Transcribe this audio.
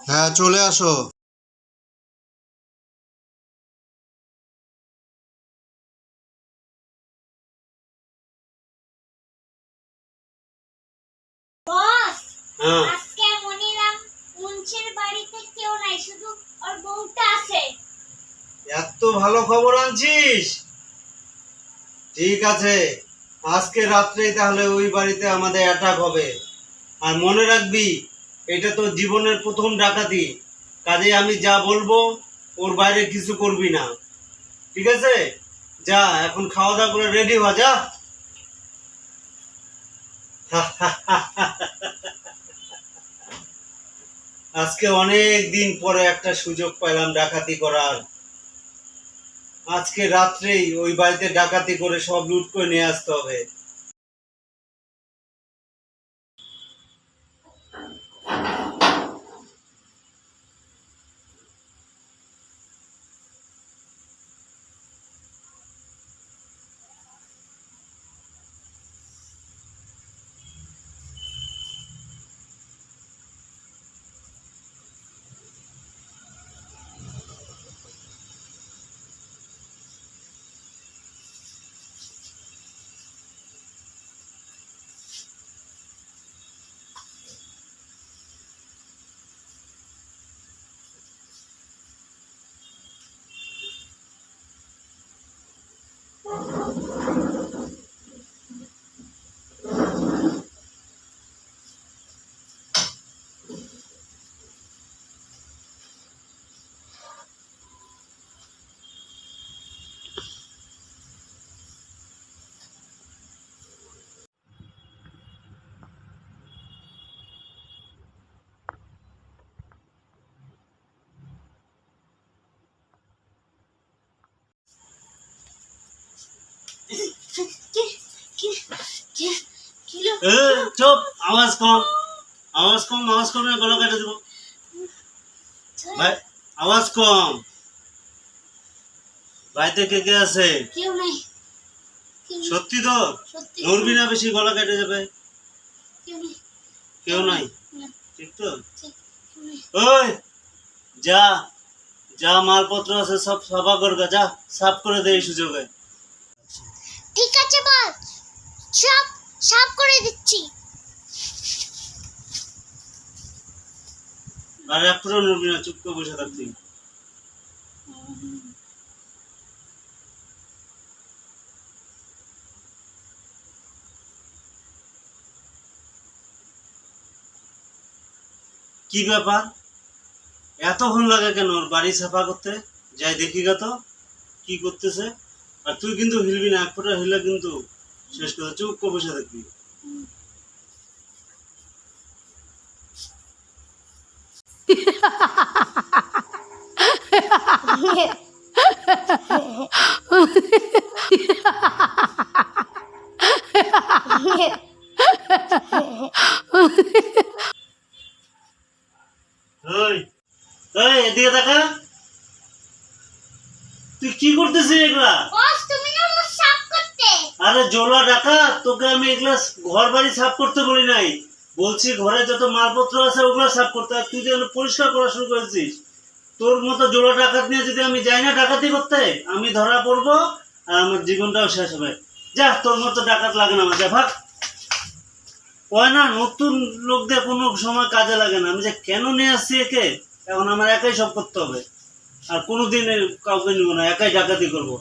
হ্যাঁ, চলে আসো। বস, হ্যাঁ, আজকে মনিরাম মুন্সির বাড়িতে কেউ নাই, শুধু ওর বউটা আছে। এত ভালো খবর আনছিস? ঠিক আছে, আজকে রাত্রেই তাহলে ওই বাড়িতে আমাদের অ্যাটাক হবে। আর মনে রাখবি, এটা তো জীবনের প্রথম ডাকাতি। কাজে আমি যা বলবো ওর বাইরে কিছু করবি না, ঠিক আছে? যা, এখন খাওয়া দাওয়া করে রেডি হ, যা। আজকে অনেক দিন পরে একটা সুযোগ পেলাম ডাকাতি করার। আজকে রাত্রেই ওই বাড়িতে ডাকাতি করে সব লুট করে নিয়ে আসতে হবে। চুপ, আওয়াজ কম, আওয়াজ কম, আওয়াজ কমে গলা কেটে দেবো। ভাই, আওয়াজ কম। বাড়িতে কে কে আছে? কেউ নাই। সত্যি তো? নড়বি না বেশি, গলা কেটে যাবে। কেউ নাই? ঠিক তো? ওই, যা যা মালপত্র আছে সব সাফা করবে, যা সাফ করে দে এই সুযোগে। ঠিক আছে বস, সব সাফ করে দিচ্ছি। আর এক ফুটো নড়বি না, চুপ করে বসে থাকবি। কি ব্যাপার, এতক্ষণ লাগে কেন ওর বাড়ি সাফা করতে? যাই দেখি গা তো কি করতেছে। আর তুই কিন্তু হিলবি না, এক ফোঁটা হিলে কিন্তু শেষ কথা, চুপ করে বসে থাকবি। ওই, ওই, এদিকে দেখা। তুই কি করতেছিস এগুলা? বস, তুমি না আমার সাফ করতে। আরে জোলা ডাকাত, তোকে আমি এগুলা ঘর বাড়ি সাফ করতে বলি নাই। বলছি ঘরে যত মালপত্র আছে ওগুলো সাফ করতে। আর তুই যেন পরিষ্কার করা শুরু করেছিস। তোর মতো জোলা ডাকাত নিয়ে যদি আমি যাই না ডাকাতি করতে, আমি ধরা পড়বো আর আমার জীবনটাও শেষ হবে। যা, তোর মতো ডাকাত লাগে না আমার, যা ভাগ। কয় না, নতুন লোকদের কোনো সময় কাজে লাগে না। আমি যে কেন নিয়ে আসছি একে, এখন আমার একাই সব করতে হবে। আর কোনোদিন কাউকে নিব না, একাই ডাকাতি করবো।